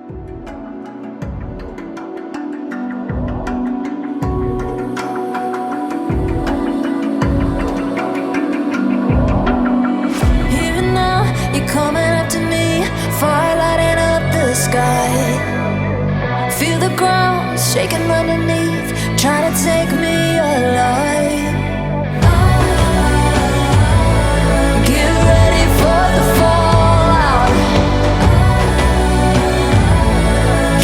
Even now, you're coming up to me, fire lighting up the sky. Feel the ground shaking underneath, trying to take me alive. Get ready for the fallout.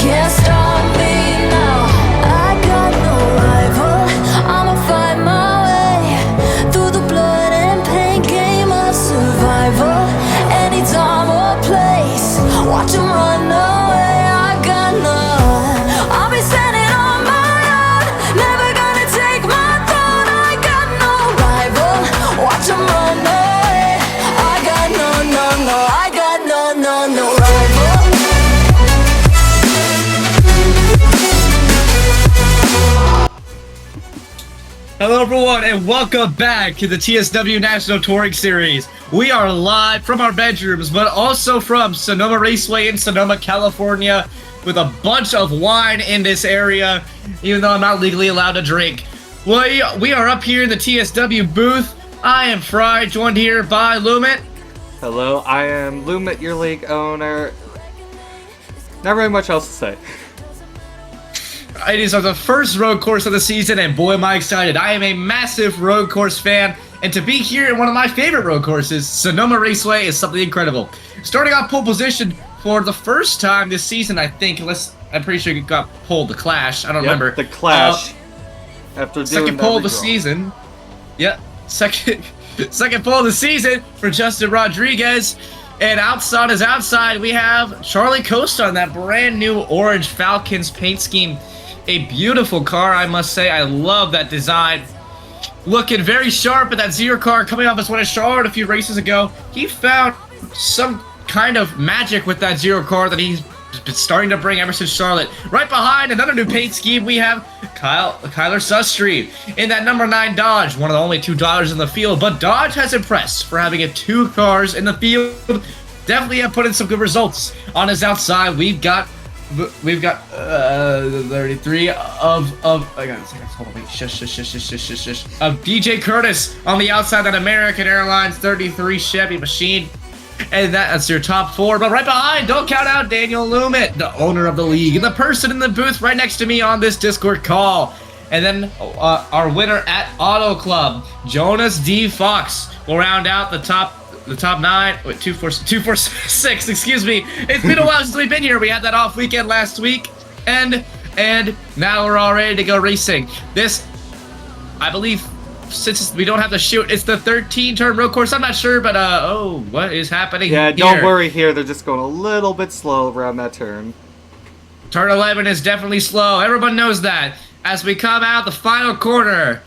Can't stop me now. I got no rival. I'ma find my way through the blood and pain game of survival. Any time or place, watch 'em run away. I got none. I'll be standing on my own, never gonna take my throne. I got no rival. Watch 'em run away. I got no, I got no rival. Hello everyone and welcome back to the TSW National Touring Series. We are live from our bedrooms, but also from Sonoma Raceway in Sonoma, California, with a bunch of wine in this area, even though I'm not legally allowed to drink. We are up here in the TSW booth. I am Fry, joined here by Lumit. Hello, I am Lumit, your league owner. Not really much else to say. It is the first road course of the season, and boy am I excited. I am a massive road course fan, and to be here in one of my favorite road courses, Sonoma Raceway, is something incredible. Starting off pole position for the first time this season, I think, I'm pretty sure you got pole the Clash, I don't remember. The Clash. After doing second pole of the season. Yep, second pole of the season for Justin Rodriguez. And outside, we have Charlie Costa on that brand new orange Falcons paint scheme. A beautiful car, I must say. I love that design. Looking very sharp at that zero car coming off his win at Charlotte a few races ago. He found some kind of magic with that zero car that he's been starting to bring ever since Charlotte. Right behind another new paint scheme, we have Kyler Sustry in that number 9 Dodge, one of the only 2 Dodgers in the field. But Dodge has impressed for having 2 cars in the field. Definitely have put in some good results. On his outside, we've got 33 of I got a second. Hold on, wait. Shush. Of DJ Curtis on the outside, that American Airlines 33 Chevy Machine. And that's your top 4. But right behind, don't count out Daniel Lumit, the owner of the league, and the person in the booth right next to me on this Discord call. And then our winner at Auto Club, Jonas D. Fox, will round out the top 9. Wait, 2, 4, 6. Excuse me. It's been a while since we've been here. We had that off weekend last week, and now we're all ready to go racing. This, I believe, since we don't have to shoot, it's the 13-turn road course. I'm not sure, but what is happening? Yeah, here? don't worry here. They're just going a little bit slow around that turn. Turn 11 is definitely slow. Everyone knows that. As we come out the final corner,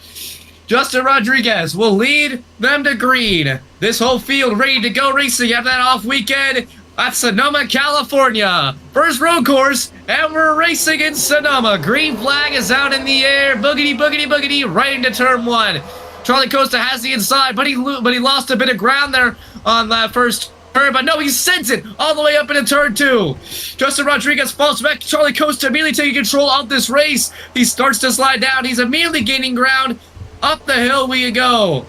Justin Rodriguez will lead them to green. This whole field ready to go racing after that off weekend at Sonoma, California. First road course, and we're racing in Sonoma. Green flag is out in the air. Boogity, boogity, boogity, right into turn 1. Charlie Costa has the inside, but he lost a bit of ground there on that first turn. But no, he sends it all the way up into turn 2. Justin Rodriguez falls back. Charlie Costa immediately taking control of this race. He starts to slide down. He's immediately gaining ground. Up the hill we go.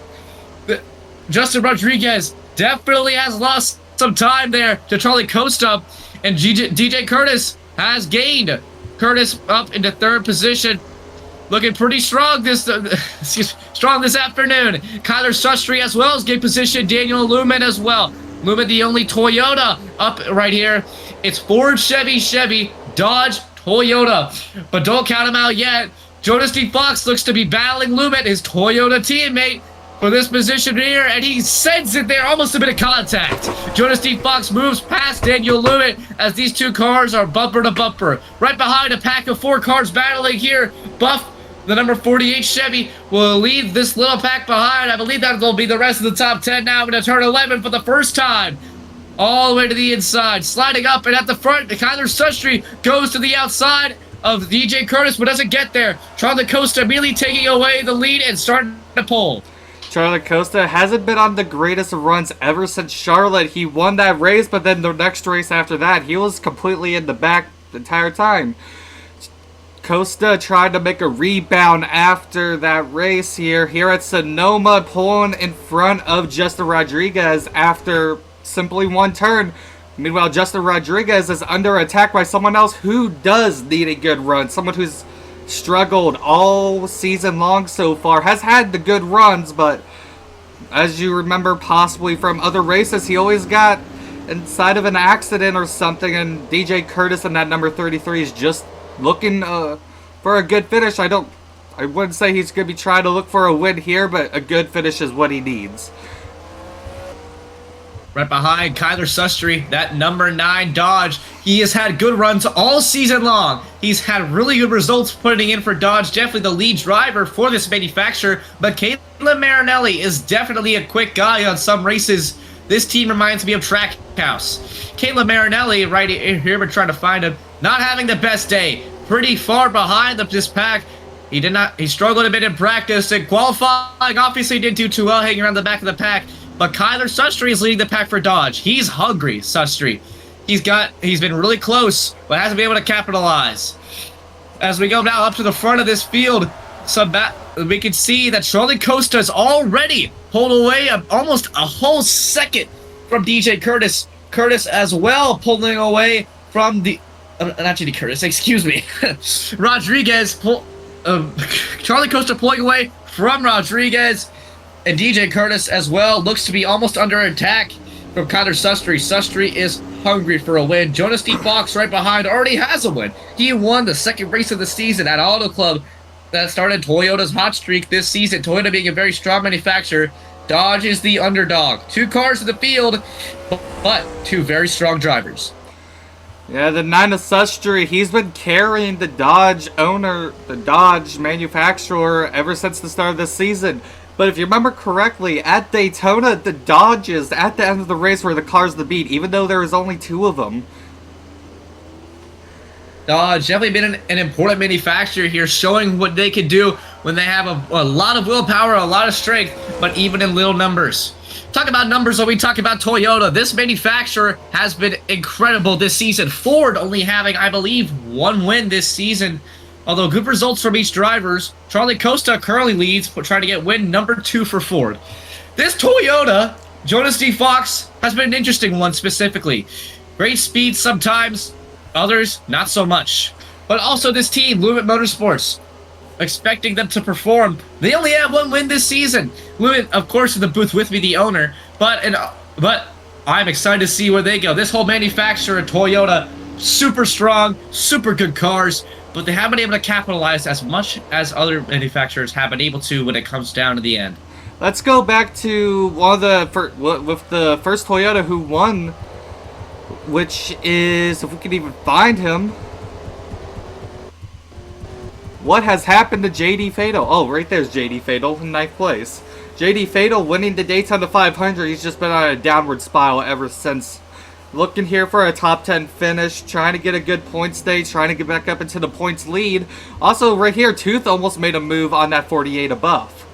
Justin Rodriguez definitely has lost some time there to Charlie Costa, and DJ Curtis has gained. Curtis up into 3rd position, looking pretty strong this afternoon. Kyler Sustry as well as gained position. Daniel Lumit as well. Lumit the only Toyota up right here. It's Ford, Chevy, Dodge, Toyota, but don't count him out yet. Jonas D. Fox looks to be battling Lumit, his Toyota teammate, for this position here, and he sends it there, almost a bit of contact. Jonas D. Fox moves past Daniel Lumit as these 2 cars are bumper to bumper. Right behind, a pack of 4 cars battling here. Buff, the number 48 Chevy, will leave this little pack behind. I believe that will be the rest of the top 10 now into turn 11 for the first time. All the way to the inside, sliding up, and at the front, Kyler Sustry goes to the outside of DJ Curtis, but doesn't get there. Charlie Costa immediately taking away the lead and starting to pull. Charlie Costa hasn't been on the greatest of runs ever since Charlotte. He won that race, but then the next race after that, he was completely in the back the entire time. Costa tried to make a rebound after that race here at Sonoma, pulling in front of Justin Rodriguez after simply one turn. Meanwhile, Justin Rodriguez is under attack by someone else who does need a good run. Someone who's struggled all season long so far. Has had the good runs, but as you remember possibly from other races, he always got inside of an accident or something. And DJ Curtis in that number 33 is just looking for a good finish. I wouldn't say he's going to be trying to look for a win here, but a good finish is what he needs. Right behind Kyler Sustry, that number 9 Dodge. He has had good runs all season long. He's had really good results putting in for Dodge. Definitely the lead driver for this manufacturer. But Caleb Marinelli is definitely a quick guy on some races. This team reminds me of Trackhouse. Caleb Marinelli, right here, we're trying to find him. Not having the best day. Pretty far behind this pack. He struggled a bit in practice and qualifying. Obviously didn't do too well hanging around the back of the pack. But Kyler Sustry is leading the pack for Dodge. He's hungry, Sustry. He's been really close, but hasn't been able to capitalize. As we go now up to the front of this field, we can see that Charlie Costa is already pulled away almost a whole second from DJ Curtis. Curtis as well pulling away from not JD Curtis, excuse me. Rodriguez, Charlie Costa pulling away from Rodriguez. And DJ Curtis as well looks to be almost under attack from Kyler Sustry. Sustry is hungry for a win. Jonas D. Fox right behind already has a win. He won the second race of the season at Auto Club that started Toyota's hot streak this season. Toyota being a very strong manufacturer. Dodge is the underdog. 2 cars in the field, but 2 very strong drivers. Yeah, the 9 of Sustry, he's been carrying the Dodge owner, the Dodge manufacturer ever since the start of this season. But if you remember correctly, at Daytona, the Dodges, at the end of the race, were the cars to beat, even though there was only 2 of them. Dodge definitely been an important manufacturer here, showing what they can do when they have a lot of willpower, a lot of strength, but even in little numbers. Talk about numbers when we talk about Toyota. This manufacturer has been incredible this season. Ford only having, I believe, 1 win this season. Although good results from each drivers, Charlie Costa currently leads, trying to get win number 2 for Ford. This Toyota, Jonas D. Fox, has been an interesting one specifically. Great speed sometimes, others not so much. But also this team, Lumet Motorsports, expecting them to perform. They only have 1 win this season. Lumet, of course, in the booth with me, the owner. But I'm excited to see where they go. This whole manufacturer, Toyota, super strong, super good cars. But they haven't been able to capitalize as much as other manufacturers have been able to when it comes down to the end. Let's go back to one of the first Toyota who won, which is, if we can even find him, what has happened to JD Fatal? Oh, right there's JD Fatal in 9th place. JD Fatal winning the Daytona 500. He's just been on a downward spiral ever since. Looking here for a top 10 finish, trying to get a good point stage, trying to get back up into the points lead. Also, right here, Tooth almost made a move on that 48 above.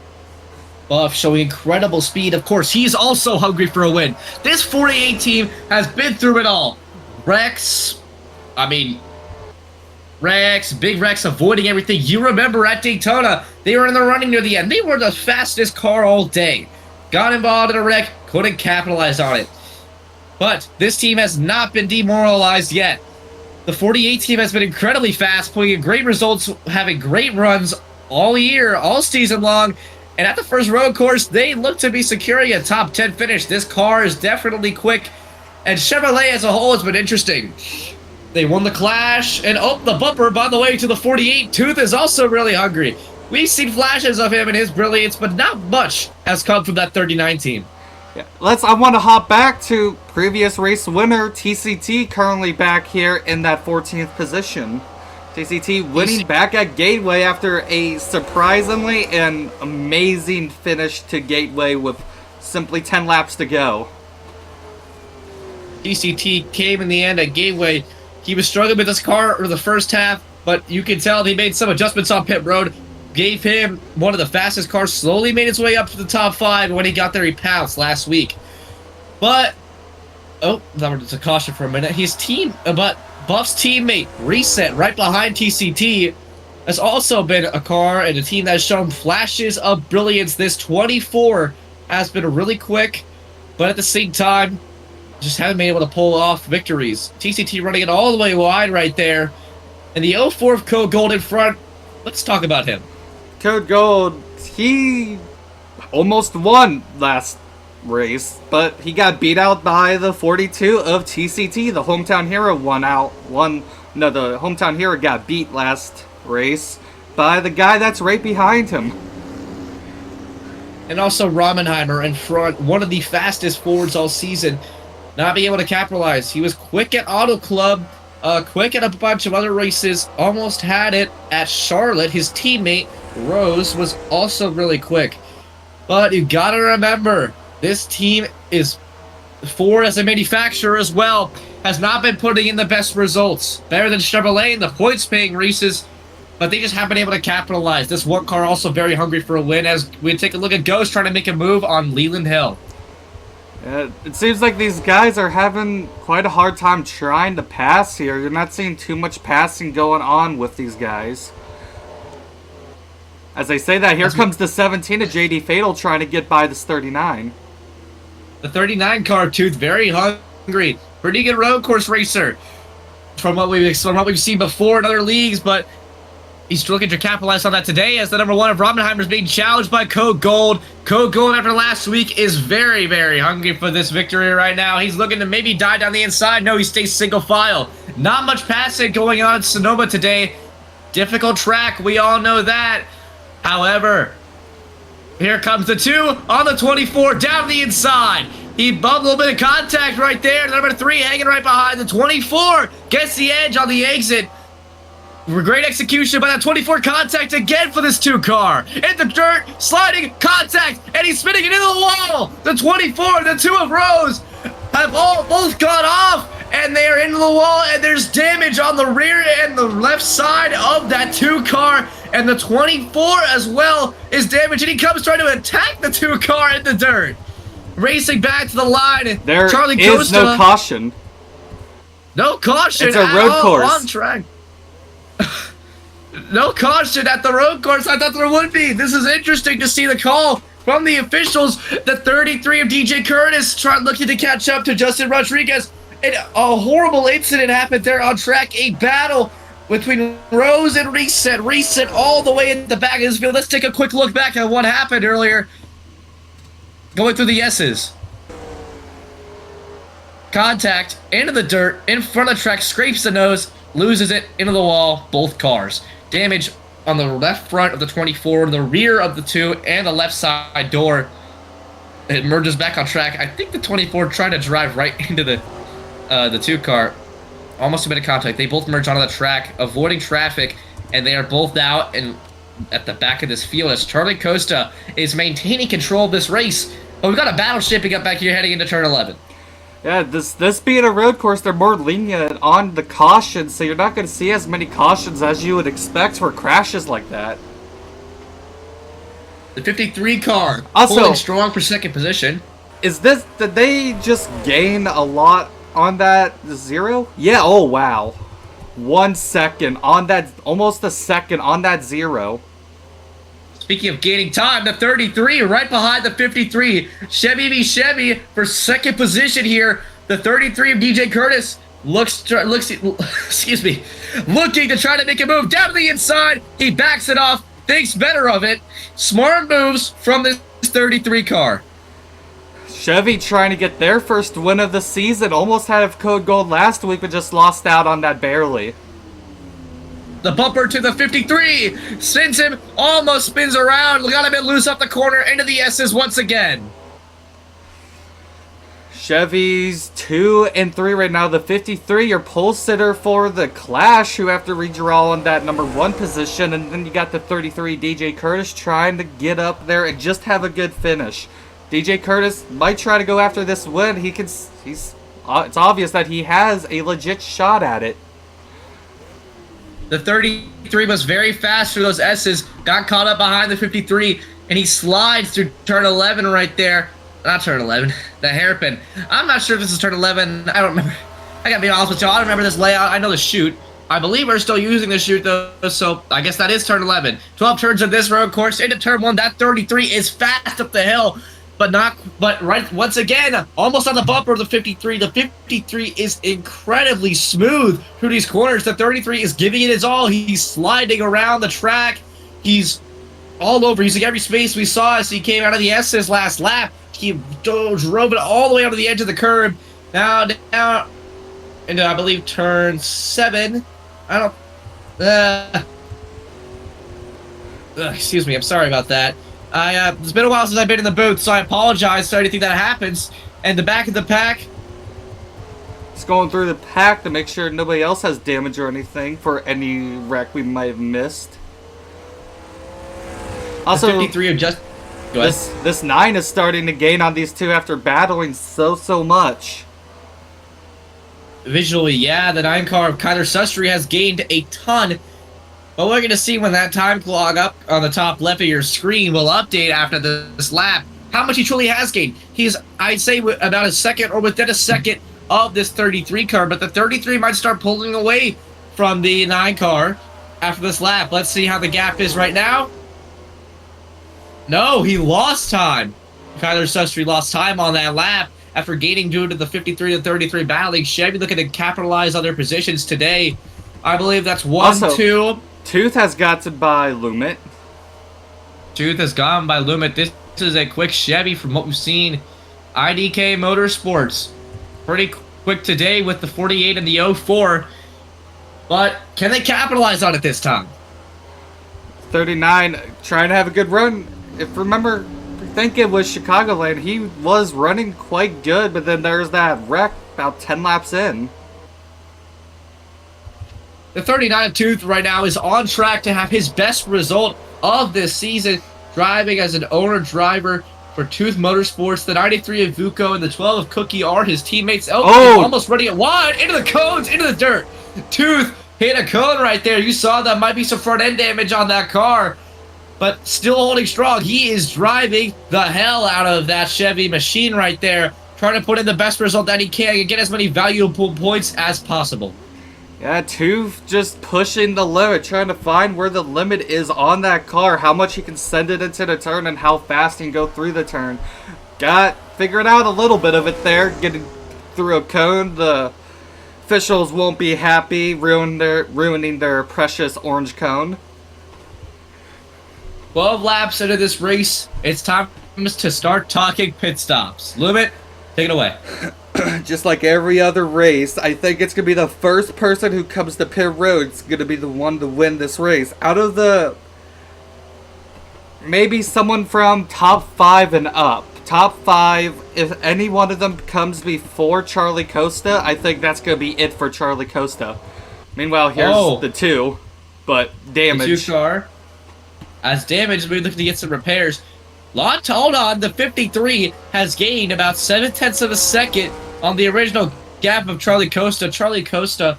Buff showing incredible speed. Of course, he's also hungry for a win. This 48 team has been through it all. Big Rex avoiding everything. You remember at Daytona, they were in the running near the end. They were the fastest car all day. Got involved in a wreck, couldn't capitalize on it. But this team has not been demoralized yet. The 48 team has been incredibly fast, putting in great results, having great runs all year, all season long. And at the first road course, they look to be securing a top 10 finish. This car is definitely quick. And Chevrolet as a whole has been interesting. They won the Clash, and the bumper, by the way, to the 48. Tooth is also really hungry. We've seen flashes of him and his brilliance, but not much has come from that 39 team. Yeah, I want to hop back to previous race winner, TCT, currently back here in that 14th position. TCT winning back at Gateway after a surprisingly and amazing finish to Gateway with simply 10 laps to go. TCT came in the end at Gateway. He was struggling with his car for the first half, but you can tell he made some adjustments on pit road. Gave him one of the fastest cars, slowly made his way up to the top 5, and when he got there, he pounced last week. But, that was a caution for a minute. His team, but Buff's teammate, Reset, right behind TCT, has also been a car and a team that has shown flashes of brilliance. This 24 has been really quick, but at the same time, just haven't been able to pull off victories. TCT running it all the way wide right there. And the 04 of Code Gold in front. Let's talk about him. Code Gold, he almost won last race, but he got beat out by the 42 of TCT. The hometown hero the hometown hero got beat last race by the guy that's right behind him. And also Ramenheimer in front, one of the fastest forwards all season, not being able to capitalize. He was quick at Auto Club, quick at a bunch of other races, almost had it at Charlotte. His teammate, Rose, was also really quick. But you gotta remember, this team is, Ford as a manufacturer as well, has not been putting in the best results. Better than Chevrolet in the points-paying races, but they just haven't been able to capitalize. This one car also very hungry for a win, as we take a look at Ghost trying to make a move on Leland Hill. It seems like these guys are having quite a hard time trying to pass here. You're not seeing too much passing going on with these guys. As I say that, here comes the 17 of JD Fatal trying to get by this 39. The 39 car, Tooth, very hungry. Pretty good road course racer from what we've seen before in other leagues, but he's looking to capitalize on that today as the number one of Ramenheimer is being challenged by Code Gold. Code Gold, after last week, is very, very hungry for this victory right now. He's looking to maybe die down the inside. No, he stays single file. Not much passing going on in Sonoma today. Difficult track, we all know that. However, here comes the 2 on the 24 down the inside. He bumped a little bit of contact right there. Number 3 hanging right behind the 24. Gets the edge on the exit. Great execution by that 24, contact again for this 2 car. In the dirt, sliding, contact, and he's spinning it into the wall. The 24, the 2 of Rose have both gone off, and they are into the wall, and there's damage on the rear and the left side of that 2 car, and the 24 as well is damaged, and he comes trying to attack the 2 car in the dirt. Racing back to the line. There Charlie is Costa, no caution. No caution. It's a road course. On track. No caution at the road course. I thought there would be. This is interesting to see the call from the officials. The 33 of DJ Curtis looking to catch up to Justin Rodriguez. And a horrible incident happened there on track. A battle between Rose and Reset. Reset all the way in the back of this field. Let's take a quick look back at what happened earlier. Going through the S's. Contact into the dirt in front of the track. Scrapes the nose. Loses it into the wall. Both cars. Damage on the left front of the 24, the rear of the 2, and the left side door. It merges back on track. I think the 24 trying to drive right into the 2 car. Almost a bit of contact. They both merge onto the track, avoiding traffic, and they are both out and at the back of this field as Charlie Costa is maintaining control of this race. But we've got a battle shaping up back here heading into turn 11. Yeah, this being a road course, they're more lenient on the cautions, so you're not going to see as many cautions as you would expect for crashes like that. The 53 car Also, holding strong for second position. Did they just gain a lot on that 0? Yeah, oh wow. 1 second on that, almost a second on that 0. Speaking of gaining time, the 33 right behind the 53. Chevy v. Chevy for second position here. The 33 of DJ Curtis excuse me, looking to try to make a move down to the inside. He backs it off, thinks better of it. Smart moves from this 33 car. Chevy trying to get their first win of the season. Almost had Code Gold last week, but just lost out on that barely. The bumper to the 53 sends him, almost spins around, got a bit loose off the corner, into the S's once again. Chevy's 2 and 3 right now. The 53, your pole sitter for the Clash, who have to redraw on that number 1 position, and then you got the 33 DJ Curtis trying to get up there and just have a good finish. DJ Curtis might try to go after this win. It's obvious that he has a legit shot at it. The 33 was very fast through those S's, got caught up behind the 53, and he slides through turn 11 right there. Not turn 11, the hairpin. I'm not sure if this is turn 11. I don't remember. I gotta be honest with you. I don't remember this layout. I know the chute. I believe we're still using the chute though, so I guess that is turn 11. 12 turns of this road course into turn 1. That 33 is fast up the hill, but right once again, almost on the bumper of the 53. The 53 is incredibly smooth through these corners. The 33 is giving it his all. He's sliding around the track. He's all over, using every space we saw as he came out of the S's last lap. He drove it all the way onto the edge of the curb. Now into, I believe, turn 7. I don't... excuse me, I'm sorry about that. It's been a while since I've been in the booth, so I apologize for anything that happens. And the back of the pack... Just going through the pack to make sure nobody else has damage or anything for any wreck we might have missed. Also, 53 of just... This 9 is starting to gain on these two after battling so much. Visually, yeah, the 9 car of Kyler Sustry has gained a ton. But we're going to see when that time clock up on the top left of your screen will update after this lap how much he truly has gained. He's, I'd say, about a second or within a second of this 33 car, but the 33 might start pulling away from the 9 car after this lap. Let's see how the gap is right now. No, he lost time. Kyler Sustry lost time on that lap after gaining due to the 53 to 33 battling. Chevy looking to capitalize on their positions today. I believe that's 1, also, 2. Tooth has got to buy Lumit. Tooth has gone by Lumit. This is a quick Chevy from what we've seen. IDK Motorsports. Pretty quick today with the 48 and the 04. But can they capitalize on it this time? 39 trying to have a good run. If remember, I think it was Chicagoland. He was running quite good, but then there's that wreck about 10 laps in. The 39 Tooth right now is on track to have his best result of this season, driving as an owner-driver for Tooth Motorsports. The 93 of Vuko and the 12 of Cookie are his teammates. Oh, almost running it wide, into the cones, into the dirt. Tooth hit a cone right there. You saw that might be some front-end damage on that car, but still holding strong. He is driving the hell out of that Chevy machine right there, trying to put in the best result that he can and get as many valuable points as possible. Yeah, Tooth just pushing the limit, trying to find where the limit is on that car, how much he can send it into the turn and how fast he can go through the turn. Figuring out a little bit of it there, getting through a cone. The officials won't be happy, ruining their precious orange cone. 12 laps into this race, it's time to start talking pit stops. Lumit, take it away. Just like every other race, I think it's going to be the first person who comes to pit road is going to be the one to win this race. Out of the... maybe someone from top 5 and up. Top 5, if any one of them comes before Charlie Costa, I think that's going to be it for Charlie Costa. Meanwhile, here's the 2, but damage. The 2 car. As damage, we're looking to get some repairs. Hold on, the 53 has gained about 7/10 of a second on the original gap of Charlie Costa. Charlie Costa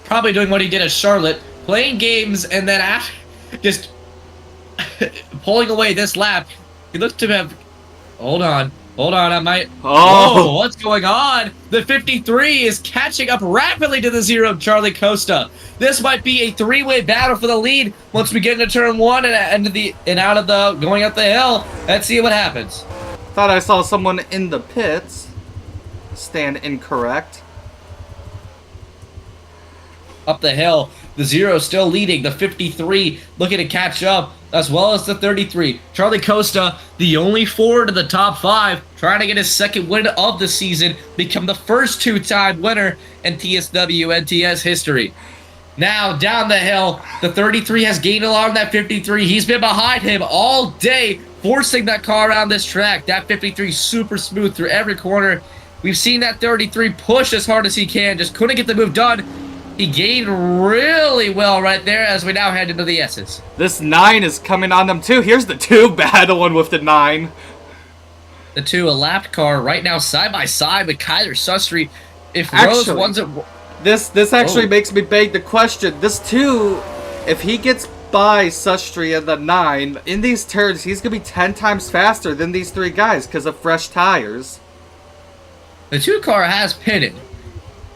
probably doing what he did at Charlotte, playing games and then just pulling away this lap. He looks to have... Hold on, I might... Oh, what's going on? The 53 is catching up rapidly to the 0 of Charlie Costa. This might be a 3-way battle for the lead once we get into turn 1 and out of the going up the hill. Let's see what happens. Thought I saw someone in the pits. Stand incorrect. Up the hill, the 0 still leading. The 53 looking to catch up, as well as the 33. Charlie Costa, the only forward in the top 5, trying to get his second win of the season, become the first 2-time winner in TSWNTS history. Now, down the hill, the 33 has gained along that 53. He's been behind him all day, forcing that car around this track. That 53 super smooth through every corner. We've seen that 33 push as hard as he can, just couldn't get the move done. He gained really well right there as we now head into the S's. This 9 is coming on them too. Here's the 2 battling with the 9. The 2, a lapped car right now side by side with Kyler Sustry. If actually, Rose wants it... This actually makes me beg the question. This 2, if he gets by Sustry and the 9, in these turns, he's going to be 10 times faster than these 3 guys because of fresh tires. The 2 car has pitted.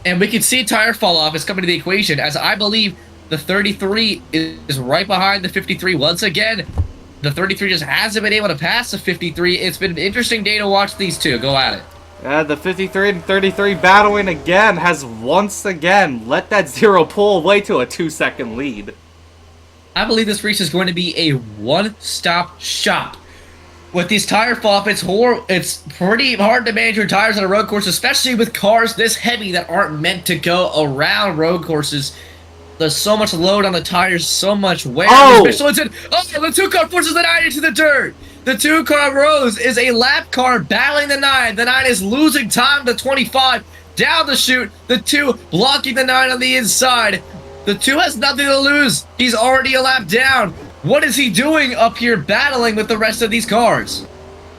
And we can see tire fall off is coming to the equation, as I believe the 33 is right behind the 53 once again. The 33 just hasn't been able to pass the 53. It's been an interesting day to watch these two go at it. The 53 and 33 battling again has once again let that zero pull away to a 2-second lead. I believe this race is going to be a one-stop shop. With these tire fall-off, it's pretty hard to manage your tires on a road course, especially with cars this heavy that aren't meant to go around road courses. There's so much load on the tires, so much wear. Oh! The 2 car forces the 9 into the dirt. The 2 car Rose is a lap car battling the 9. The 9 is losing time to 25 down the chute. The 2 blocking the 9 on the inside. The 2 has nothing to lose. He's already a lap down. What is he doing up here battling with the rest of these cars?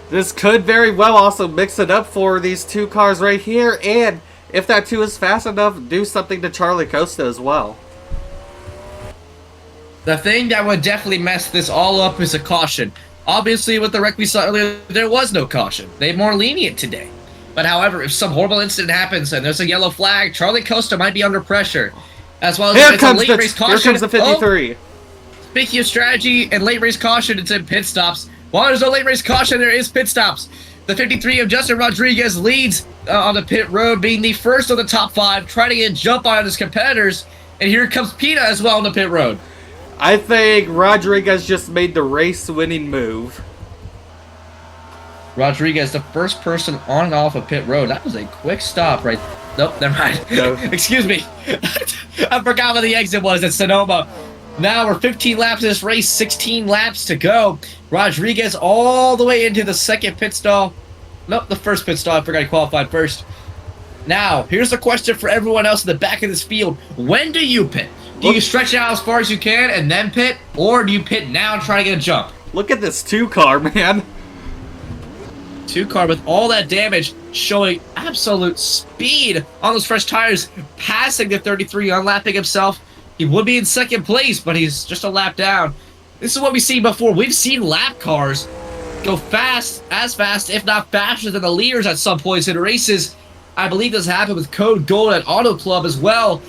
This could very well also mix it up for these 2 cars right here, and if that 2 is fast enough, do something to Charlie Costa as well. The thing that would definitely mess this all up is a caution. Obviously, with the wreck we saw earlier, there was no caution. They're more lenient today. But however, if some horrible incident happens and there's a yellow flag, Charlie Costa might be under pressure. As well as Here it's a late race caution. Here comes the 53. Oh, speaking of strategy and late race caution, it's in pit stops. While there's no late race caution, there is pit stops. The 53 of Justin Rodriguez leads on the pit road, being the first of the top 5, trying to get a jump on his competitors. And here comes Pina as well on the pit road. I think Rodriguez just made the race-winning move. Rodriguez, the first person on and off of pit road. That was a quick stop right. Nope, never mind. No. Excuse me. I forgot where the exit was at Sonoma. Now we're 15 laps in this race, 16 laps to go. Rodriguez all the way into the second pit stall. Nope, the first pit stall. I forgot he qualified first. Now, here's the question for everyone else in the back of this field. When do you pit? Do you stretch it out as far as you can and then pit? Or do you pit now and try to get a jump? Look at this 2 car, man. 2 car with all that damage, showing absolute speed on those fresh tires, passing the 33, unlapping himself. He would be in second place, but he's just a lap down. This is what we've seen before. We've seen lap cars go fast, if not faster than the leaders at some points in races. I believe this happened with Code Gold at Auto Club as well.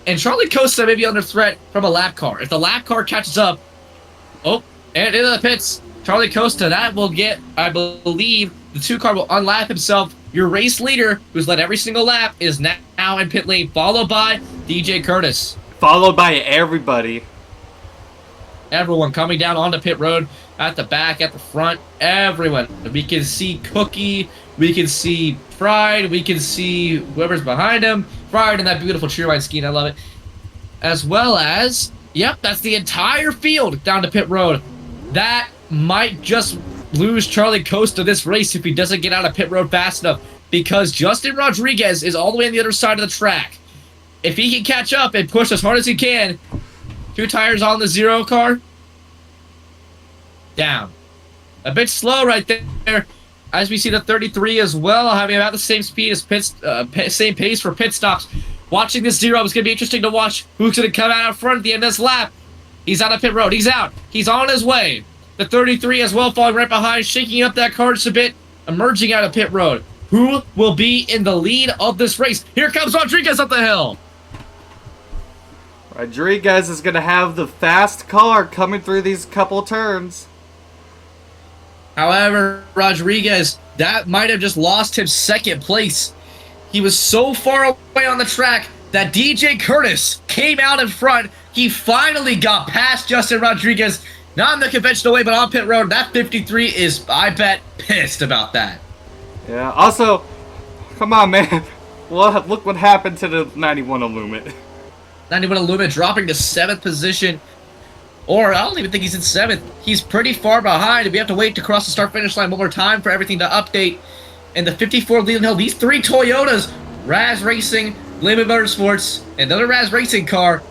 And Charlie Costa may be under threat from a lap car. If the lap car catches up, and into the pits, Charlie Costa, that will get, I believe, the 2 car will unlap himself. Your race leader, who's led every single lap, is now in pit lane, followed by DJ Curtis. Followed by everybody. Everyone coming down onto pit road, at the back, at the front, everyone. We can see Cookie, we can see Fried, we can see whoever's behind him. Fried in that beautiful cheerline scheme, I love it. As well as, yep, that's the entire field down to pit road. That might just lose Charlie Costa this race if he doesn't get out of pit road fast enough, because Justin Rodriguez is all the way on the other side of the track. If he can catch up and push as hard as he can, 2 tires on the 0 car, down. A bit slow right there. As we see the 33 as well, having about the same speed as same pace for pit stops. Watching this 0 is going to be interesting to watch who's going to come out front at the end of this lap. He's out of pit road. He's out. He's on his way. The 33 as well, falling right behind, shaking up that car just a bit, emerging out of pit road. Who will be in the lead of this race? Here comes Rodriguez up the hill. Rodriguez is going to have the fast car coming through these couple turns. However, Rodriguez, that might have just lost him second place. He was so far away on the track that DJ Curtis came out in front. He finally got past Justin Rodriguez, not in the conventional way, but on pit road. That 53 is, I bet, pissed about that. Yeah, also, come on, man. Well, look what happened to the 91 Illumit. 91 Illumit dropping to 7th position. Or, I don't even think he's in 7th. He's pretty far behind. We have to wait to cross the start-finish line one more time for everything to update. And the 54 Leland Hill, these 3 Toyotas, Raz Racing, Limit Motorsports, and another Raz Racing car,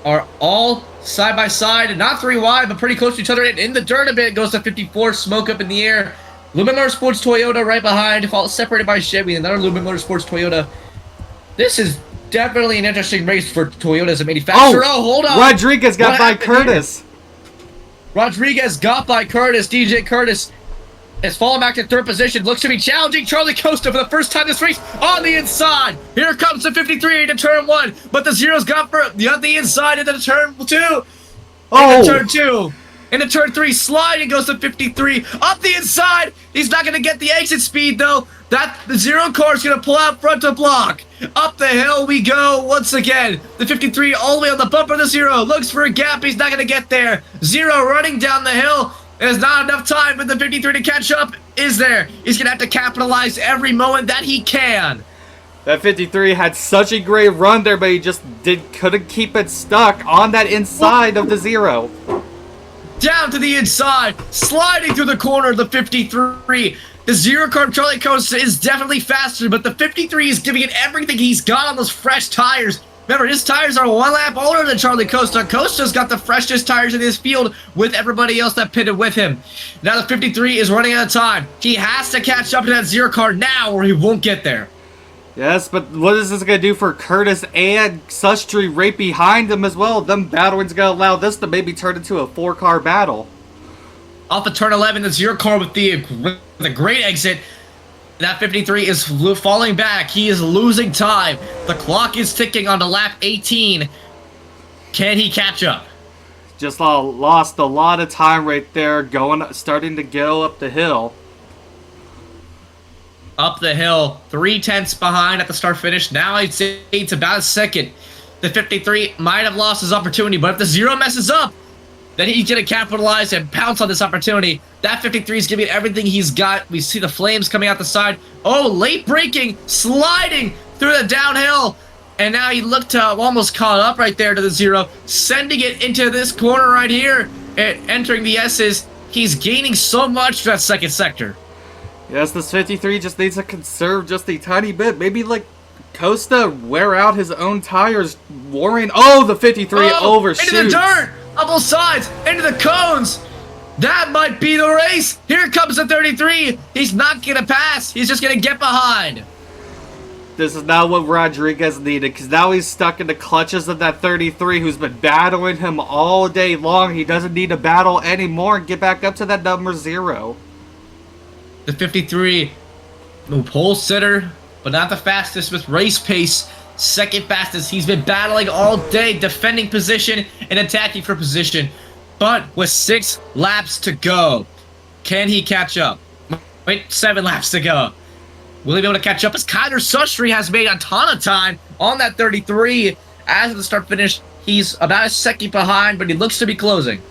are all side by side, and not 3 wide, but pretty close to each other. And in the dirt a bit goes the 54, smoke up in the air. Limit Motorsports Toyota right behind, separated by Chevy, another Limit Motorsports Toyota. This is definitely an interesting race for Toyota as a manufacturer. Oh, hold on. Rodriguez got by Curtis. Rodriguez got by Curtis. DJ Curtis is falling back to third position. Looks to be challenging Charlie Costa for the first time this race on the inside. Here comes the 53 into turn 1, but the Zero's got the inside into turn 2. Oh! Into turn 2. Into turn 3, sliding goes to 53. Up the inside. He's not going to get the exit speed, though. The Zero car is going to pull out front to block. Up the hill we go once again. The 53 all the way on the bumper of the Zero. Looks for a gap. He's not going to get there. Zero running down the hill. There's not enough time for the 53 to catch up, is there? He's going to have to capitalize every moment that he can. That 53 had such a great run there, but he just couldn't keep it stuck on that inside of the Zero. Down to the inside, sliding through the corner of the 53. The Zero car Charlie Costa is definitely faster, but the 53 is giving it everything he's got on those fresh tires. Remember, his tires are 1 lap older than Charlie Costa. Costa's got the freshest tires in his field with everybody else that pitted with him. Now the 53 is running out of time. He has to catch up to that Zero car now or he won't get there. Yes, but what is this going to do for Curtis and Sustry right behind him as well? Them battling's going to allow this to maybe turn into a 4-car battle. Off of turn 11, the Zero car with the great exit. That 53 is falling back. He is losing time. The clock is ticking on to lap 18. Can he catch up? Just lost a lot of time right there, starting to go up the hill. Up the hill, 3/10 behind at the start finish. Now I'd say it's about a second. The 53 might have lost his opportunity, but if the Zero messes up, then he's going to capitalize and pounce on this opportunity. That 53 is giving it everything he's got. We see the flames coming out the side. Oh, late braking, sliding through the downhill. And now he looked to almost caught up right there to the Zero, sending it into this corner right here and entering the S's. He's gaining so much to that second sector. Yes, this 53 just needs to conserve just a tiny bit. Maybe like Costa wear out his own tires, worrying. Oh, the 53 overshoots. Into the dirt, on both sides, into the cones. That might be the race. Here comes the 33. He's not going to pass. He's just going to get behind. This is not what Rodriguez needed, because now he's stuck in the clutches of that 33 who's been battling him all day long. He doesn't need to battle anymore and get back up to that number 0. The 53, pole sitter, but not the fastest with race pace. Second fastest. He's been battling all day, defending position and attacking for position. But with 6 laps to go, can he catch up? Wait, 7 laps to go. Will he be able to catch up? As Kyler Sustry has made a ton of time on that 33. As of the start finish, he's about a second behind, but he looks to be closing.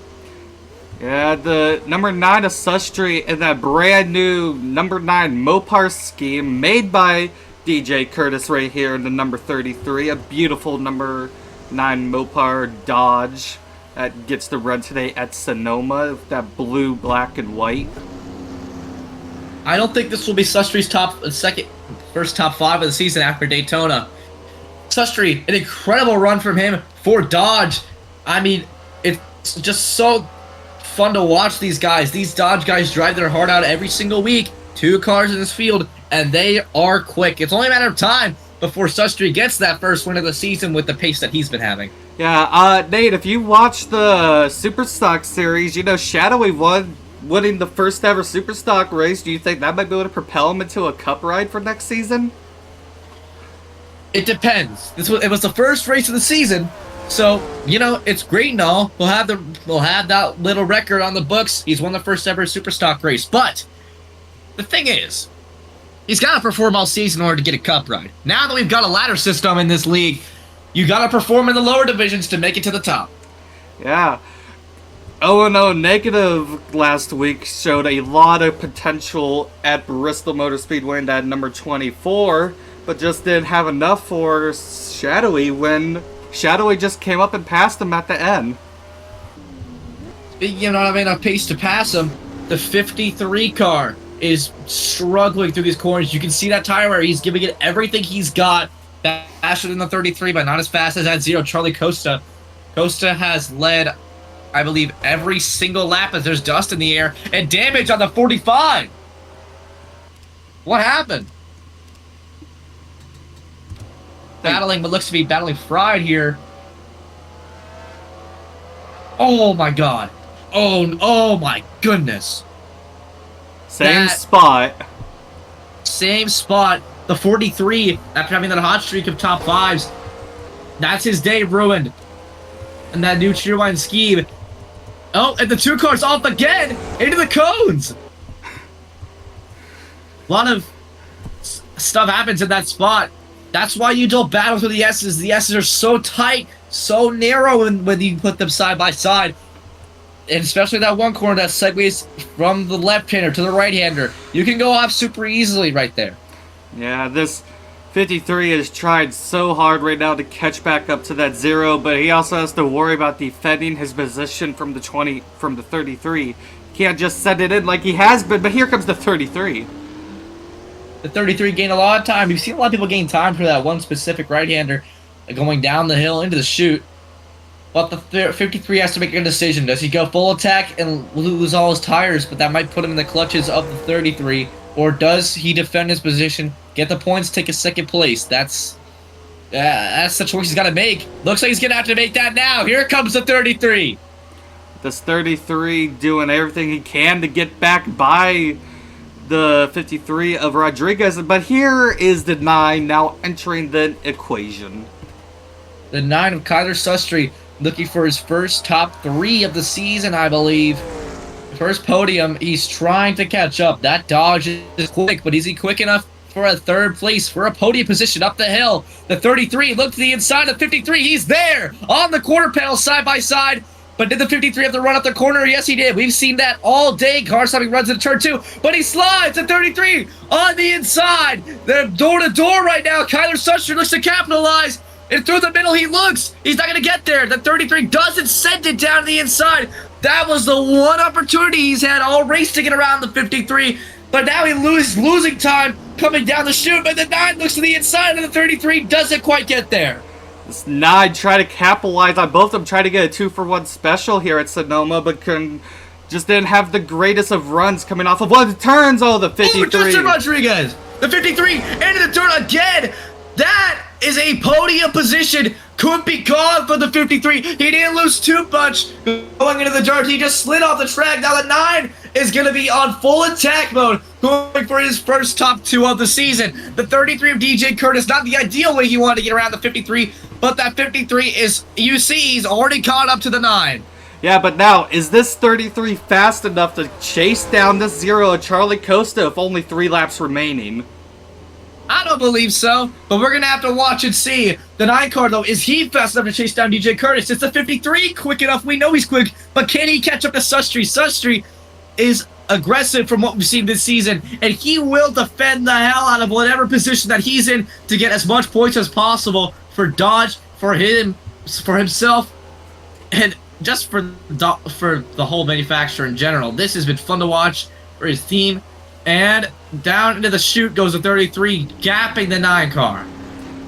Yeah, the number 9 of Sustry in that brand new number 9 Mopar scheme made by DJ Curtis right here in the number 33. A beautiful number 9 Mopar Dodge that gets to run today at Sonoma. That blue, black, and white. I don't think this will be Sustry's first top 5 of the season after Daytona. Sustry, an incredible run from him for Dodge. I mean, it's just so fun to watch these guys. These Dodge guys drive their heart out every single week. 2 cars in this field, and they are quick. It's only a matter of time before Sustry gets that first win of the season with the pace that he's been having. Yeah, Nate, if you watch the Superstock series, you know Shadowy winning the first ever Superstock race. Do you think that might be able to propel him into a cup ride for next season? It depends. It was the first race of the season, so you know it's great and all. We'll have that little record on the books. He's won the first ever Superstock race, but the thing is, he's got to perform all season in order to get a cup ride. Now that we've got a ladder system in this league, you got to perform in the lower divisions to make it to the top. Yeah. 0-0 negative last week showed a lot of potential at Bristol Motor Speedway in that number 24, but just didn't have enough for Shadowy when Shadowy just came up and passed him at the end. Speaking of not having enough pace to pass him, the 53 car is struggling through these corners. You can see that tire wear. He's giving it everything he's got. Faster than the 33, but not as fast as that 0 Charlie Costa. Costa has led, I believe, every single lap as there's dust in the air and damage on the 45. What happened? Battling what looks to be battling Fried here. Oh my god. Oh my goodness. Same spot. Same spot. The 43, after having that hot streak of top 5s, that's his day ruined. And that new Cheerwine scheme. Oh, and the 2 cars off again into the cones. A lot of stuff happens in that spot. That's why you don't battle through the S's. The S's are so tight, so narrow when you put them side by side. And especially that one corner that segues from the left-hander to the right-hander. You can go off super easily right there. Yeah, this 53 has tried so hard right now to catch back up to that 0, but he also has to worry about defending his position from the 33. He can't just send it in like he has been, but here comes the 33. The 33 gained a lot of time. You've seen a lot of people gain time for that one specific right-hander going down the hill into the chute. But the 53 has to make a decision. Does he go full attack and lose all his tires, but that might put him in the clutches of the 33? Or does he defend his position, get the points, take a second place? That's the choice he's got to make. Looks like he's going to have to make that now. Here comes the 33. This 33 doing everything he can to get back by the 53 of Rodriguez. But here is the 9 now entering the equation. The 9 of Kyler Sustry looking for his first top 3 of the season, I believe. First podium, he's trying to catch up. That Dodge is quick, but is he quick enough for a 3rd place, for a podium position up the hill? The 33, look to the inside of 53. He's there on the quarter panel side by side. But did the 53 have to run up the corner? Yes, he did. We've seen that all day. Car stopping runs into turn 2, but he slides at 33 on the inside. They're door to door right now. Kyler Sustry looks to capitalize. And through the middle he looks. He's not going to get there. The 33 doesn't send it down to the inside. That was the one opportunity he's had all race to get around the 53. But now he losing time coming down the chute. But the 9 looks to the inside and the 33 doesn't quite get there. This 9 try to capitalize on both of them, try to get a 2-for-1 special here at Sonoma, but just didn't have the greatest of runs coming off of one of the turns. Oh, the 53. Oh, Justin Rodriguez. The 53 into the turn again. That is a podium position. Could be gone for the 53. He didn't lose too much going into the dirt. He just slid off the track. Now the 9 is going to be on full attack mode, going for his first top 2 of the season. The 33 of DJ Curtis, not the ideal way he wanted to get around the 53, but that 53 is, you see, he's already caught up to the 9. Yeah, but now, is this 33 fast enough to chase down this 0 of Charlie Costa if only 3 laps remaining? I don't believe so, but we're going to have to watch and see. The 9 car, though, is he fast enough to chase down DJ Curtis? It's the 53 quick enough. We know he's quick, but can he catch up to Sustry? Sustry is aggressive from what we've seen this season, and he will defend the hell out of whatever position that he's in to get as much points as possible for Dodge, for him, for himself, and just for the whole manufacturer in general. This has been fun to watch for his team. And down into the chute goes the 33, gapping the 9 car.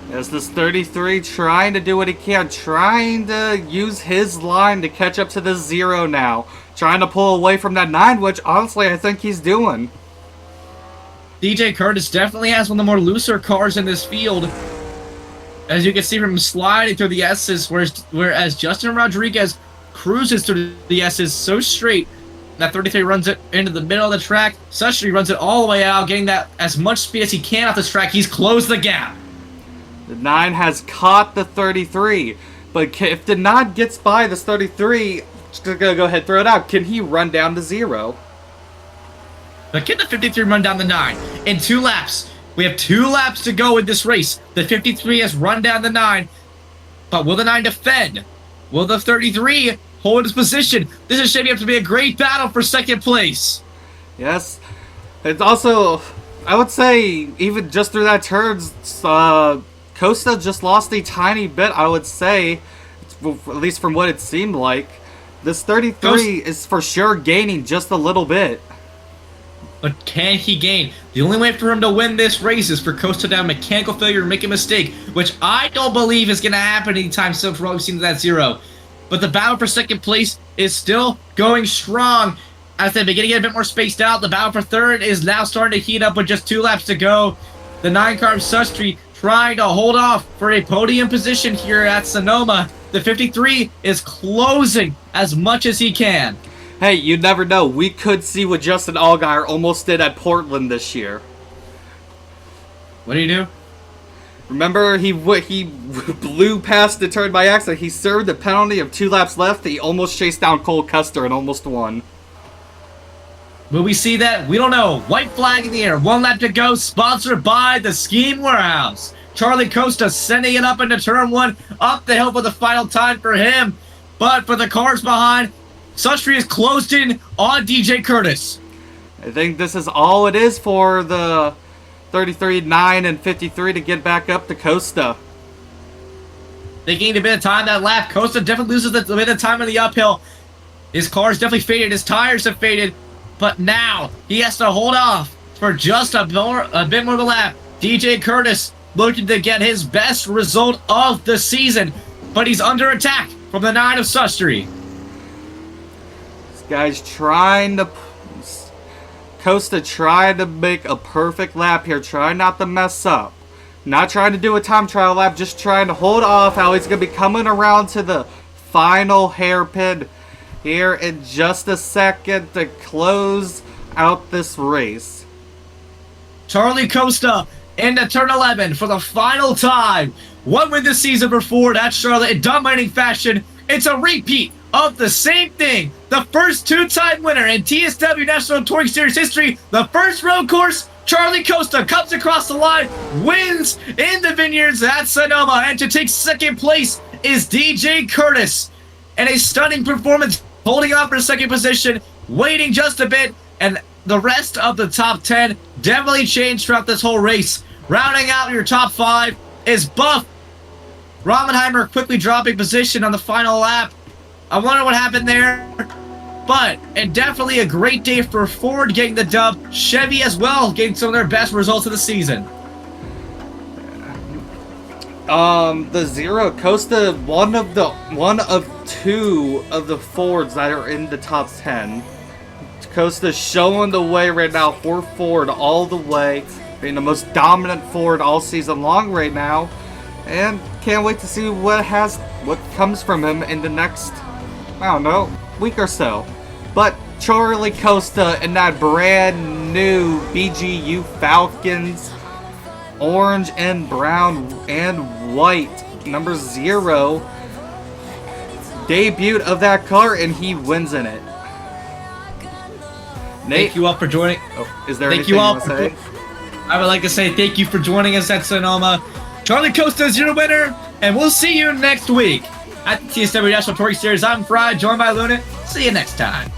Yes, this 33 trying to do what he can, trying to use his line to catch up to the 0 now. Trying to pull away from that 9, which honestly I think he's doing. DJ Curtis definitely has one of the more looser cars in this field. As you can see from him sliding through the S's, whereas Justin Rodriguez cruises through the S's so straight. That 33 runs it into the middle of the track. Sustry runs it all the way out, getting that as much speed as he can off this track. He's closed the gap. The 9 has caught the 33, but if the 9 gets by this 33, just gonna go ahead and throw it out. Can he run down to 0? But can the 53 run down the 9 in 2 laps? We have 2 laps to go in this race. The 53 has run down the 9, but will the 9 defend? Will the 33 hold his position? This is shaping up to be a great battle for second place. Yes. It's also, I would say, even just through that turns, Costa just lost a tiny bit, I would say, at least from what it seemed like. This 33 is for sure gaining just a little bit. But can he gain? The only way for him to win this race is for Costa to have mechanical failure and make a mistake, which I don't believe is going to happen anytime soon from what we've seen to that 0. But the battle for second place is still going strong. As they're beginning to get a bit more spaced out, the battle for third is now starting to heat up with just 2 laps to go. The 9 car of Sustry trying to hold off for a podium position here at Sonoma. The 53 is closing as much as he can. Hey, you never know. We could see what Justin Allgaier almost did at Portland this year. What do you do? Remember, he blew past the turn by accident. He served the penalty of 2 laps left. He almost chased down Cole Custer and almost won. Will we see that? We don't know. White flag in the air. 1 lap to go. Sponsored by the Scheme Warehouse. Charlie Costa sending it up into turn 1. Up the hill for the final time for him. But for the cars behind, Sustry is closed in on DJ Curtis. I think this is all it is for the 33, 9, and 53 to get back up to Costa. They gained a bit of time that lap. Costa definitely loses a bit of time on the uphill. His car's definitely faded. His tires have faded. But now he has to hold off for just a bit more of a lap. DJ Curtis looking to get his best result of the season. But he's under attack from the 9 of Sustry. This guy's trying to... Costa trying to make a perfect lap here. Trying not to mess up. Not trying to do a time trial lap. Just trying to hold off how he's going to be coming around to the final hairpin here in just a second to close out this race. Charlie Costa into turn 11 for the final time. One win this season before at Charlotte in dominating fashion. It's a repeat of the same thing. The first 2-time winner in TSW National Touring Series history. The first road course, Charlie Costa comes across the line, wins in the Vineyards at Sonoma. And to take second place is DJ Curtis. And a stunning performance, holding on for second position, waiting just a bit. And the rest of the top 10 definitely changed throughout this whole race. Rounding out your top 5 is Buff. Ramenheimer quickly dropping position on the final lap. I wonder what happened there. But, and definitely a great day for Ford getting the dub. Chevy as well getting some of their best results of the season. The Zero Costa, one of 2 of the Fords that are in the top 10. Costa showing the way right now for Ford all the way, being the most dominant Ford all season long right now, and can't wait to see what comes from him in the next, I don't know, week or so. But Charlie Costa in that brand new BGU Falcons, orange and brown and white, number 0, debut of that car, and he wins in it. Nate, Thank you all for joining. Oh, is there Thank anything you all want to say? I would like to say thank you for joining us at Sonoma. Charlie Costa is your winner, and we'll see you next week at the TSW National Touring Series. I'm Fry, joined by Luna. See you next time.